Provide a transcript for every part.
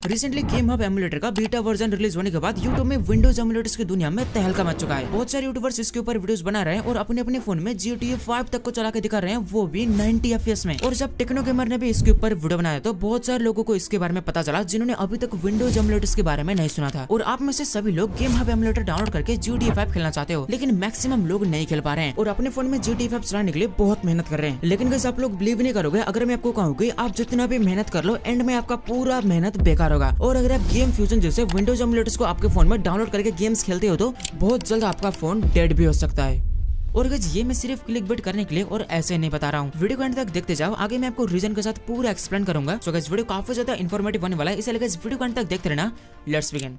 Recently game hub emulator का beta version release होने के बाद यूट्यूब में विंडोज एमुलेटर्स की दुनिया में तहलका मच चुका है। बहुत सारे यूट्यूबर्स इसके ऊपर वीडियोस बना रहे हैं और अपने अपने फोन में GTA 5 तक को चला के दिखा रहे हैं, वो भी 90 FPS में। और जब टेक्नो गेमर ने भी इसके ऊपर वीडियो बनाया तो बहुत सारे लोगों को इसके बारे में पता चला जिन्होंने अभी तक विंडोज एमुलेटर्स के बारे में नहीं सुना था। और आप में से सभी लोग गेम हब एमुलेटर डाउनलोड करके GTA 5 खेलना चाहते हो, लेकिन मैक्सिमम लोग नहीं खेल पा रहे हैं और अपने फोन में GTA 5 चलाने के लिए बहुत मेहनत कर रहे हैं। लेकिन गाइस आप लोग बिलीव नहीं करोगे अगर मैं आपको कहूँ आप जितना भी मेहनत कर लो एंड में आपका पूरा मेहनत बेकार होगा। और अगर आप गेम फ्यूजन जैसे विंडोज एमुलेटर्स को आपके फोन में डाउनलोड करके गेम्स खेलते हो तो बहुत जल्द आपका फोन डेड भी हो सकता है। और गाइस ये मैं सिर्फ क्लिकबेट करने के लिए और ऐसे नहीं बता रहा हूँ। वीडियो को एंड तक देखते जाओ, आगे मैं आपको रीजन के साथ पूरा एक्सप्लेन करूंगा। सो गाइस वीडियो काफी ज्यादा इन्फॉर्मेटिव होने वाला है, इसलिए गाइस वीडियो को एंड तक देखते रहना। Let's begin.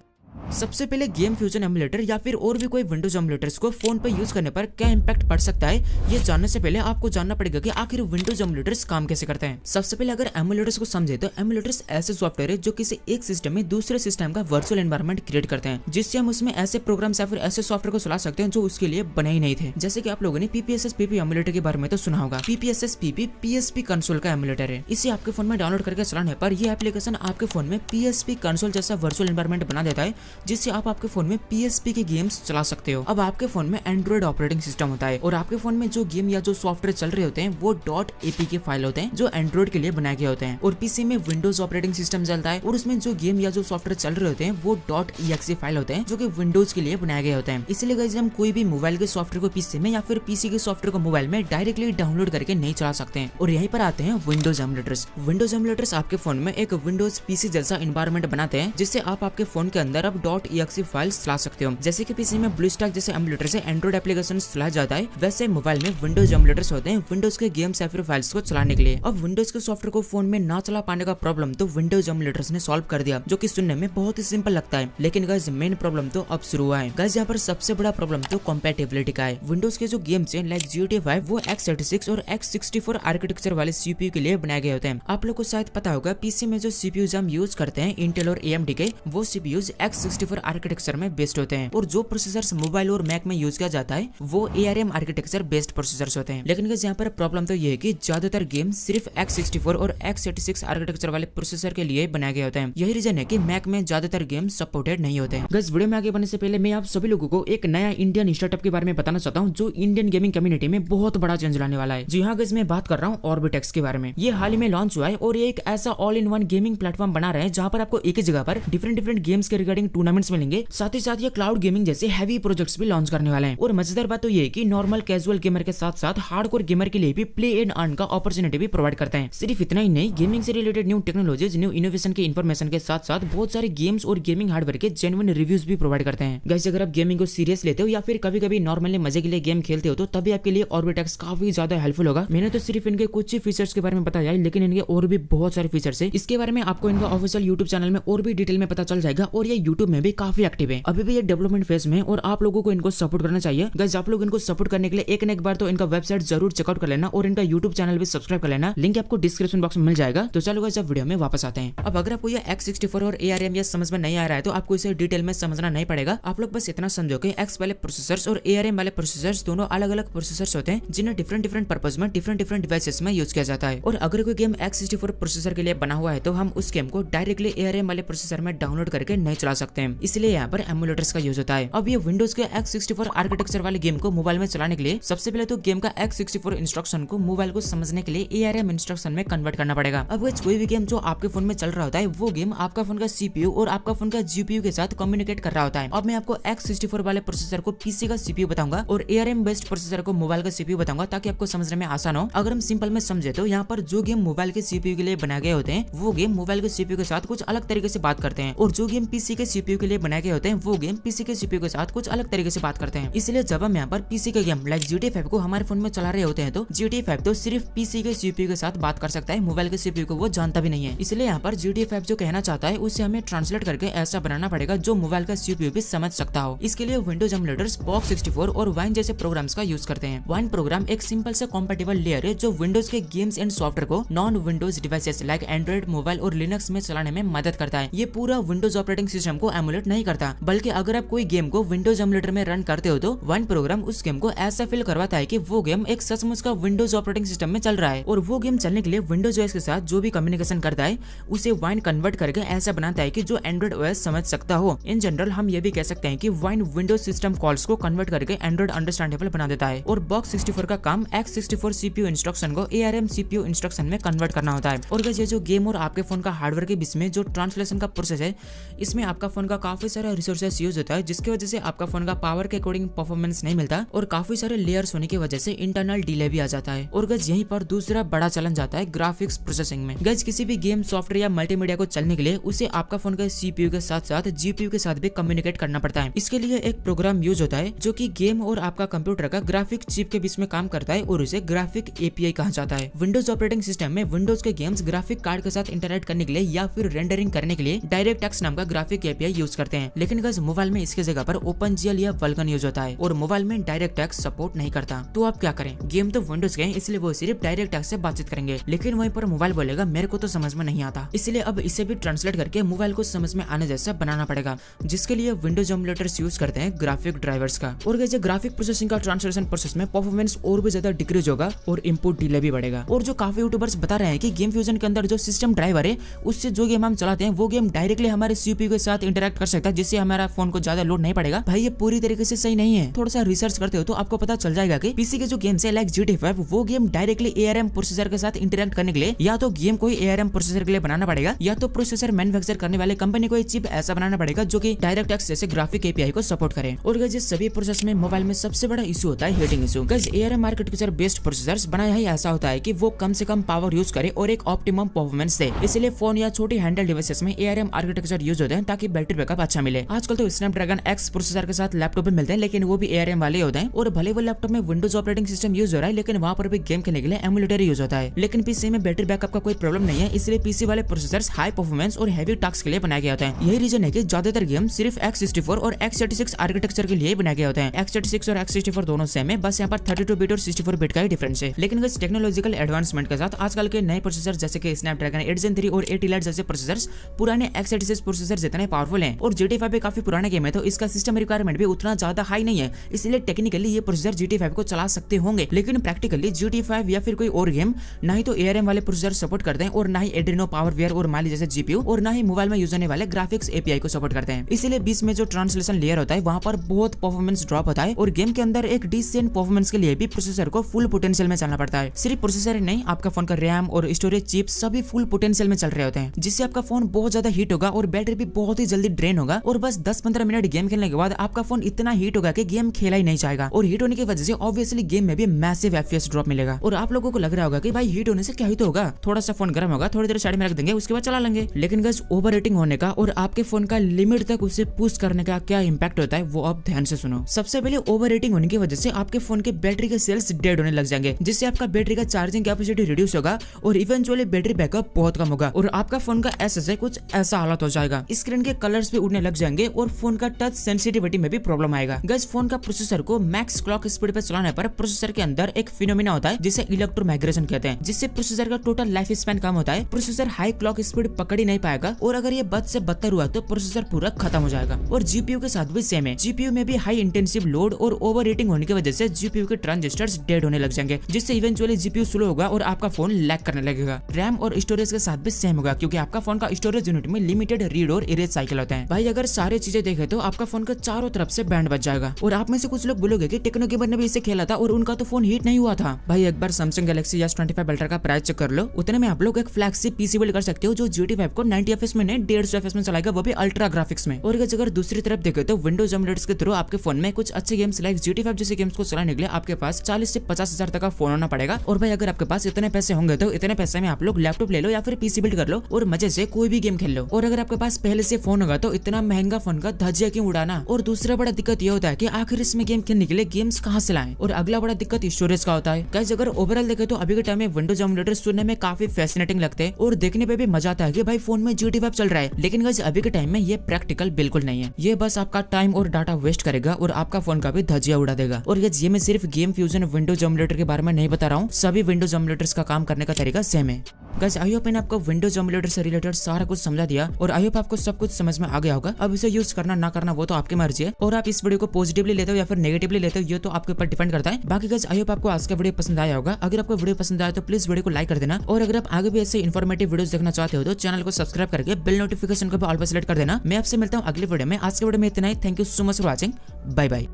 सबसे पहले गेम फ्यूजन एमुलेटर या फिर और भी कोई विंडोज एमुलेटर्स को फोन पर यूज करने पर क्या इंपैक्ट पड़ सकता है, ये जानने से पहले आपको जानना पड़ेगा कि आखिर विंडोज एमुलेटर्स काम कैसे करते हैं। सबसे पहले अगर एमुलेटर्स को समझे तो एमुलेटर्स ऐसे सॉफ्टवेयर है जो किसी एक सिस्टम में दूसरे सिस्टम का वर्चुअल एनवायरनमेंट क्रिएट करते हैं, जिससे हम उसमें ऐसे प्रोग्राम्स या फिर ऐसे सॉफ्टवेयर को चला सकते हैं जो उसके लिए बने ही नहीं थे। जैसे कि आप लोगों ने PPSSPP एमुलेटर के बारे में तो सुना होगा। PPSSPP PSP कंसोल का एमुलेटर है। इसे आपके फोन में डाउनलोड करके चलाने पर यह एप्लीकेशन आपके फोन में PSP कंसोल जैसा वर्चुअल एनवायरनमेंट बना देता है, जिससे आप आपके फोन में PSP के गेम्स चला सकते हो। अब आपके फोन में एंड्रॉइड ऑपरेटिंग सिस्टम होता है और आपके फोन में जो गेम या जो सॉफ्टवेयर चल रहे होते हैं वो .apk फाइल होते हैं जो एंड्रॉइड के लिए बनाए गए होते हैं। और पीसी में विंडोज ऑपरेटिंग सिस्टम चलता है और उसमें जो गेम या जो सॉफ्टवेयर चल रहे होते हैं वो .exe फाइल होते हैं जो कि विंडोज के लिए बनाए गए होते हैं। इसलिए गाइस हम कोई भी मोबाइल के सॉफ्टवेयर को पीसी में या फिर पीसी के सॉफ्टवेयर को मोबाइल में डायरेक्टली डाउनलोड करके नहीं चला सकते हैं। और यहीं पर आते हैं विंडोज एमुलेटर्स। विंडोज एमुलेटर्स आपके फोन में एक विंडोज पीसी जैसा एनवायरनमेंट बनाते हैं, जिससे आप आपके फोन के अंदर अब .exe फाइल्स चला सकते हो। जैसे कि पीसी में ब्लूस्टैक जैसे एमुलेटर से एंड्रॉइड एप्लीकेशन चलाया जाता है, वैसे मोबाइल में विंडोज एमुलेटर्स होते हैं विंडोज के गेम्स या फिर फाइल्स को चलाने के लिए। अब विंडोज के सॉफ्टवेयर को फोन में ना चला पाने का प्रॉब्लम तो विंडोज एमुलेटर्स ने सॉल्व कर दिया, जो कि सुनने में बहुत ही सिंपल लगता है। लेकिन गाइस मेन प्रॉब्लम तो अब शुरू हुआ है। गाइस यहाँ पर सबसे बड़ा प्रॉब्लम तो कंपैटिबिलिटी का है। विंडोज के जो गेम्स हैं लाइक GTA 5 वो x86 और x64 आर्किटेक्चर वाले CPU के लिए बनाए गए होते हैं। आप लोग को शायद पता होगा पीसी में जो CPUs हम यूज करते हैं इंटेल और AMD के, वो CPUs x64 आर्किटेक्चर में बेस्ड होते हैं। और जो प्रोसेसर्स मोबाइल और मैक में यूज किया जाता है वो ARM आर्किटेक्चर बेस्ड प्रोसेसर्स होते हैं। लेकिन यहाँ पर प्रॉब्लम तो ये है कि ज्यादातर गेम सिर्फ x64 और x86 आर्किटेक्चर वाले प्रोसेसर के लिए बनाए गए होते हैं। यही रीजन है कि मैक में ज्यादातर गेम सपोर्टेड नहीं होते हैं। गाइस वीडियो में आगे बढ़ने से पहले मैं आप सभी लोगों को एक नया इंडियन स्टार्टअप के बारे में बताना चाहता हूँ जो इंडियन गेमिंग कम्युनिटी में बहुत बड़ा चेंज लाने वाला है। जी हाँ गाइस, मैं बात कर रहा हूँ ऑर्बिटेक्स के बारे में। ये हाल ही में लॉन्च हुआ है और ये एक ऐसा all in one gaming platform बना रहे हैं जहाँ पर आपको एक ही जगह पर डिफरेंट गेम्स के रिगार्डिंग टूर्नामेंट्स मिलेंगे। साथ ही साथ ये क्लाउड गेमिंग जैसे हैवी प्रोजेक्ट्स भी लॉन्च करने वाले हैं। और मजेदार बात तो ये है कि नॉर्मल कैजुअल गेमर के साथ साथ हार्डकोर गेमर के लिए भी प्ले एंड अर्न का अपॉर्चुनिटी भी प्रोवाइड करते हैं। सिर्फ इतना ही नहीं, गेमिंग से related new technologies, new innovation के इन्फॉर्मेशन के साथ साथ बहुत सारे गेम्स और गेमिंग हार्डवेयर के जेन्युइन रिव्यूज भी प्रोवाइड करते हैं। गाइस अगर आप गेमिंग को सीरियस लेते हो या फिर कभी कभी नॉर्मली मजे के लिए गेम खेलते हो तो तभी आपके लिए ऑर्बिटेक्स काफी ज्यादा हेल्पफुल होगा। मैंने तो सिर्फ इनके कुछ ही फीचर्स के बारे में बताया है, लेकिन इनके और भी बहुत सारे फीचर्स है। इसके बारे में आपको इनका ऑफिशियल यूट्यूब चैनल में और भी डिटेल में पता चल जाएगा। और ये यूट्यूब में भी काफी एक्टिव है, अभी भी ये डेवलपमेंट फेज में, और आप लोगों को इनको सपोर्ट करना चाहिए। गाइस आप लोग इनको सपोर्ट करने के लिए एक न एक बार तो इनका वेबसाइट जरूर चेकआउट कर लेना और इनका यूट्यूब चैनल भी सब्सक्राइब कर लेना, लिंक आपको डिस्क्रिप्शन बॉक्स में मिल जाएगा। तो चलो गाइस अब वीडियो में वापस आते हैं। अब अगर आपको ये x64 और ARM ये समझ में नहीं आ रहा है तो आपको इसे डिटेल में समझना नहीं पड़ेगा। आप लोग बस इतना समझो कि X वाले प्रोसेसर्स और ARM वाले प्रोसेसर्स दोनों अलग अलग प्रोसेसर्स होते हैं जिन्हें डिफरेंट पर्पज में डिफरेंट डिवाइसेस में यूज किया जाता है। और अगर कोई गेम x64 प्रोसेसर के लिए बना हुआ है तो हम उस गेम को डायरेक्टली ARM वाले प्रोसेसर में डाउनलोड करके नहीं चला सकते हैं, इसलिए यहाँ पर एमुलेटर्स का यूज होता है। अब ये विंडोज के x64 आर्किटेक्चर वाले गेम को मोबाइल में चलाने के लिए सबसे पहले तो गेम का x64 इंस्ट्रक्शन को मोबाइल को समझने के लिए ARM इंस्ट्रक्शन में कन्वर्ट करना पड़ेगा। अब कोई भी गेम जो आपके फोन में चल रहा होता है वो गेम आपका फोन का CPU और आपका फोन का GPU के साथ कम्युनिकेट कर रहा होता है। अब मैं आपको x64 वाले प्रोसेसर को PC का CPU बताऊंगा और ARM बेस्ड प्रोसेसर को मोबाइल का CPU बताऊंगा ताकि आपको समझने में आसान हो। अगर हम सिंपल में समझे तो यहाँ पर जो गेम मोबाइल के CPU के लिए बनाए गए होते हैं वो गेम मोबाइल के CPU के साथ कुछ अलग तरीके से बात करते हैं, और जो गेम PC के CPU के लिए बनाए गए होते हैं वो गेम PC के CPU के साथ कुछ अलग तरीके से बात करते हैं। इसलिए जब हम यहाँ पर PC के गेम लाइक GTA 5 को हमारे फोन में चला रहे होते हैं तो GTA 5 तो सिर्फ PC के CPU के साथ बात कर सकता है, मोबाइल के CPU को वो जानता भी नहीं है। इसलिए यहाँ पर GTA 5 जो कहना चाहता है उसे हमें ट्रांसलेट करके ऐसा बनाना पड़ेगा जो मोबाइल का CPU भी समझ सकता हो। इसके लिए विंडोज एमुलेटर्स POX64 और वाइन जैसे प्रोग्राम्स का यूज करते हैं। वाइन प्रोग्राम एक सिंपल से कॉम्पेटिबल लेयर है जो विंडोज के गेम्स एंड सॉफ्टवेयर को non Windows devices like Android, mobile और लिनक्स में चलाने में मदद करता है। ये पूरा विंडोज ऑपरेटिंग सिस्टम को को एमुलेट नहीं करता, बल्कि अगर आप कोई गेम को विंडोज एमुलेटर में रन करते हो तो वाइन प्रोग्राम उस गेम को ऐसा फील करवाता है कि वो गेम एक सचमुच का विंडोज ऑपरेटिंग सिस्टम में चल रहा है। और वो गेम चलने के लिए विंडोज ओएस के साथ जो भी कम्युनिकेशन करता है उसे वाइन कन्वर्ट करके ऐसा बनाता है कि जो एंड्रॉइड ओएस समझ सकता हो। इन जनरल हम ये भी कह सकते हैं कि वाइन विंडोज सिस्टम कॉल्स को कन्वर्ट करके एंड्रॉइड अंडरस्टैंडेबल बना देता है। और बॉक्स 64 का काम x64 सीपीयू इंस्ट्रक्शन को ARM सीपीयू इंस्ट्रक्शन में कन्वर्ट करना होता है। और ये जो गेम और आपके फोन का हार्डवेयर के बीच में जो ट्रांसलेशन का प्रोसेस है, इसमें आपका फोन का काफी सारा रिसोर्सेस यूज होता है, जिसकी वजह से आपका फोन का पावर के अकॉर्डिंग परफॉर्मेंस नहीं मिलता और काफी सारे लेयर्स होने की वजह से इंटरनल डिले भी आ जाता है। और गज यहीं पर दूसरा बड़ा चैलेंज आता है ग्राफिक्स प्रोसेसिंग में। गज किसी भी गेम सॉफ्टवेयर या मल्टीमीडिया को चलने के लिए उसे आपका फोन का सीपीयू के साथ साथ जीपीयू के साथ भी कम्युनिकेट करना पड़ता है। इसके लिए एक प्रोग्राम यूज होता है जो कि गेम और आपका कंप्यूटर का ग्राफिक चिप के बीच में काम करता है और उसे ग्राफिक एपीआई कहा जाता है। विंडोज ऑपरेटिंग सिस्टम में विंडोज के गेम्स ग्राफिक कार्ड के साथ इंटरैक्ट करने के लिए या फिर रेंडरिंग करने के लिए डायरेक्ट नाम का ग्राफिक एपीआई यूज करते हैं, लेकिन गज मोबाइल में इसके जगह पर ओपनजीएल या वल्कन यूज होता है और मोबाइल में डायरेक्ट सपोर्ट नहीं करता। तो आप क्या करें, गेम तो विंडोज के हैं इसलिए वो सिर्फ डायरेक्ट से बातचीत करेंगे, लेकिन वहीं पर मोबाइल बोलेगा मेरे को तो समझ में नहीं आता, इसलिए अब इसे भी ट्रांसलेट करके मोबाइल को समझ में आने जैसा बनाना पड़ेगा, जिसके लिए विंडोज एमुलेटर्स यूज करते हैं ग्राफिक ड्राइवर्स का। और जो ग्राफिक प्रोसेसिंग का ट्रांसलेशन प्रोसेस में परफॉर्मेंस और भी ज्यादा डिक्रीज होगा और इनपुट डिले भी बढ़ेगा। और जो काफी यूट्यूबर्स बता रहे हैं कि गेम फ्यूजन के अंदर जो सिस्टम ड्राइवर है उससे जो गेम हम चलाते हैं वो गेम डायरेक्टली हमारे सीपीयू के साथ इंटरैक्ट कर सकता है, जिससे हमारा फोन को ज्यादा लोड नहीं पड़ेगा। भाई ये पूरी तरीके से सही नहीं है। थोड़ा सा रिसर्च करते हो तो आपको पता चल जाएगा कि पीसी के जो गेम्स है लाइक GTA 5 वो गेम डायरेक्टली ARM प्रोसेसर के साथ इंटरैक्ट करने के लिए या तो गेम को ARM प्रोसेसर के लिए बनाना पड़ेगा या तो प्रोसेसर मैन्युफैक्चर करने वाले कंपनी को चिप ऐसा बनाना पड़ेगा जो कि डायरेक्ट एक्स जैसे ग्राफिक एपीआई को सपोर्ट करे। और गाइस इस सभी प्रोसेस में मोबाइल में सबसे बड़ा इशू होता है heating issue. Guys ARM architecture based processors बनाया ही ऐसा होता है कि वो कम से कम पावर यूज करे और एक ऑप्टिमम परफॉर्मेंस दे, इसलिए फोन या छोटी हैंडल डिवाइसेस में ARM आर्किटेक्चर यूज होते हैं ताकि बैटरी बैकअप अच्छा मिले। आजकल तो स्नैपड्रैगन X प्रोसेसर के साथ लैपटॉप भी मिलते हैं, लेकिन वो भी ARM वाले होते हैं। और भले वो लैपटॉप में विंडोज ऑपरेटिंग सिस्टम यूज हो रहा है, लेकिन वहाँ पर भी गेम खेलने के लिए एमुलेटर यूज होता है। लेकिन पीसी में बैटरी बैकअप का कोई प्रॉब्लम नहीं है, इसलिए पीसी वाले प्रोसेसर्स हाई परफॉर्मेंस और हैवी टास्क के लिए बनाए गए होते हैं। यही रीजन है कि ज्यादातर गेम सिर्फ x64 और x86 आर्किटेक्चर के लिए बनाए गए होते हैं। x86 और x64 दोनों सेम है, बस यहाँ पर 32 बिट और 64 बिट का ही डिफरेंस है। लेकिन इस टेक्नोलॉजिकल एडवांसमेंट के साथ आजकल के नए प्रोसेसर जैसे कि स्नैपड्रैगन 8 Gen 3 और 8 Elite जैसे प्रोसेसर्स पुराने x86 प्रोसेसर जितने पावरफुल हैं। और GTA 5 काफी पुराना गेम है तो इसका सिस्टम रिक्वायरमेंट भी उतना ज्यादा हाई नहीं है, इसलिए टेक्निकली ये प्रोसेसर GTA 5 को चला सकते होंगे, लेकिन प्रैक्टिकली GTA 5 या फिर कोई और गेम ना ही तो ARM वाले प्रोसेसर सपोर्ट करते हैं और ना ही एड्रीनो पावरवेयर और माली जैसे GPU और ना ही मोबाइल में यूज होने वाले ग्राफिक्स API को सपोर्ट करते हैं। इसलिए बीच में जो ट्रांसलेशन लेयर होता है वहाँ पर बहुत परफॉर्मेंस ड्रॉप होता है और गेम के अंदर एक डिसेंट परफॉर्मेंस के लिए भी प्रोसेसर को फुल पोटेंशियल में चलना पड़ता है। सिर्फ प्रोसेसर ही नहीं, आपका फोन का रैम और स्टोरेज चिप सभी फुल पोटेंशियल में चल रहे होते हैं, जिससे आपका फोन बहुत ज्यादा हीट होगा और बैटरी भी बहुत ही जल्दी ड्रेन होगा और बस 10-15 मिनट गेम खेलने के बाद आपका फोन इतना हीट होगा कि गेम खेला ही नहीं जाएगा। और हीट होने की वजह से ऑब्वियसली गेम में भी मैसिव FPS ड्रॉप मिलेगा। और आप लोगों को लग रहा होगा कि भाई हीट होने से क्या ही तो होगा, थोड़ा सा फोन गर्म होगा, थोड़ी देर साइड में रख देंगे, उसके बाद चला लेंगे। लेकिन गाइस ओवर हीटिंग होने का और आपके फोन का लिमिट तक उसे पुश करने का क्या इंपैक्ट होता है वो आप ध्यान से सुनो। सबसे पहले ओवर हीटिंग होने की वजह से आपके फोन के बैटरी के सेल्स डेड होने लग जाएंगे, जिससे आपका बैटरी का चार्जिंग कैपेसिटी रिड्यूस होगा और इवेंचुअली बैटरी बैकअप बहुत कम होगा और आपका फोन का ऐसे कुछ ऐसा हालत हो जाएगा, स्क्रीन के कलर्स भी उड़ने लग जाएंगे और फोन का टच सेंसिटिविटी में भी प्रॉब्लम आएगा। गाइस फोन का प्रोसेसर को मैक्स क्लॉक स्पीड पे चलाने पर प्रोसेसर के अंदर एक फिनोमिना होता है जिसे इलेक्ट्रोमाइग्रेशन कहते हैं, जिससे प्रोसेसर का टोटल लाइफ स्पैन कम होता है। प्रोसेसर हाई क्लॉक स्पीड पकड़ ही नहीं पाएगा और अगर ये बद से बदतर हुआ तो प्रोसेसर पूरा खत्म हो जाएगा। और जीपीयू के साथ भी सेम है, जीपीयू में भी हाई इंटेंसिव लोड और ओवर हीटिंग होने की वजह से जीपीयू के ट्रांजिस्टर्स डेड होने लग जाएंगे, जिससे इवेंचुअली जीपीयू स्लो होगा और आपका फोन लैग करने लगेगा। रैम और स्टोरेज के साथ भी सेम होगा, क्योंकि आपका फोन का स्टोरेज यूनिट में लिमिटेड रीड और इरेज साइकिल होता है। भाई अगर सारी चीजें देखे तो आपका फोन का चारों तरफ से बैंड बच जाएगा। और आप में से कुछ लोग बोलोगे कि टेक्नो गेमर ने भी इसे खेला था और उनका तो फोन हीट नहीं हुआ था। भाई एक बार सैमसंग गैलेक्सी S25 अल्ट्रा का प्राइस चेक कर लो, उतने में आप लोग एक फ्लैगशिप पीसी बिल्ड कर सकते हो जो GTA 5 को 90 FPS में नहीं 150 FPS में चलाएगा, वो भी अल्ट्रा ग्राफिक्स में। और अगर दूसरी तरफ देखे तो विंडोज एमुलेटर्स के थ्रू आपके फोन में कुछ अच्छे गेम्स लाइक GTA 5 जैसे गेम्स को चलाने के लिए आपके पास 40 से 50 हजार तक का फोन होना पड़ेगा। और भाई अगर आपके पास इतने पैसे होंगे तो इतने पैसे में आप लोग लैपटॉप ले लो या फिर पीसी बिल्ड कर लो और मजे से कोई भी गेम खेल लो। और अगर आपके पास पहले से फोन होगा तो इतना महंगा फोन का धज्जिया क्यों उड़ाना। और दूसरा बड़ा दिक्कत ये होता है कि आखिर इसमें गेम खेलने के लिए गेम्स कहाँ से लाएं। और अगला बड़ा दिक्कत स्टोरेज का होता है। गाइस अगर ओवरऑल देखे तो अभी के टाइम में विंडोज एमुलेटर सुनने में काफी फैसिनेटिंग लगते हैं और देखने पे भी मजा आता है कि भाई फोन में GTA 5 चल रहा है, लेकिन गाइस अभी के टाइम में ये प्रैक्टिकल बिल्कुल नहीं है। ये बस आपका टाइम और डाटा वेस्ट करेगा और आपका फोन का भी धज्जिया उड़ा देगा। और ये मैं सिर्फ गेम फ्यूजन विंडोज एमुलेटर के बारे में नहीं बता रहा हूँ, सभी विंडोज एमुलेटर्स का काम करने का तरीका सेम है। गाइस आई होप मैंने आपको विंडोज एमुलेटर से रिलेटेड सारा कुछ समझा दिया और आई होप आपको सब कुछ समझ में आ गया होगा। अब इसे यूज करना ना करना वो तो आपकी मर्जी है और आप इस वीडियो को पॉजिटिवली लेते हो या फिर नेगेटिवली लेते हो ये तो आपके ऊपर डिपेंड करता है। बाकी गाइस आई होप आपको आज का वीडियो पसंद आया होगा। अगर आपको वीडियो पसंद आया तो प्लीज वीडियो को लाइक कर देना और अगर आप आगे भी ऐसे इन्फॉर्मेटिव वीडियोस देखना चाहते हो तो चैनल को सब्सक्राइब करके बेल नोटिफिकेशन को भी ऑल पर सेलेक्ट कर देना। मैं आपसे मिलता हूँ अगले वीडियो में। आज के वीडियो में इतना ही। Thank you so much for watching. Bye bye.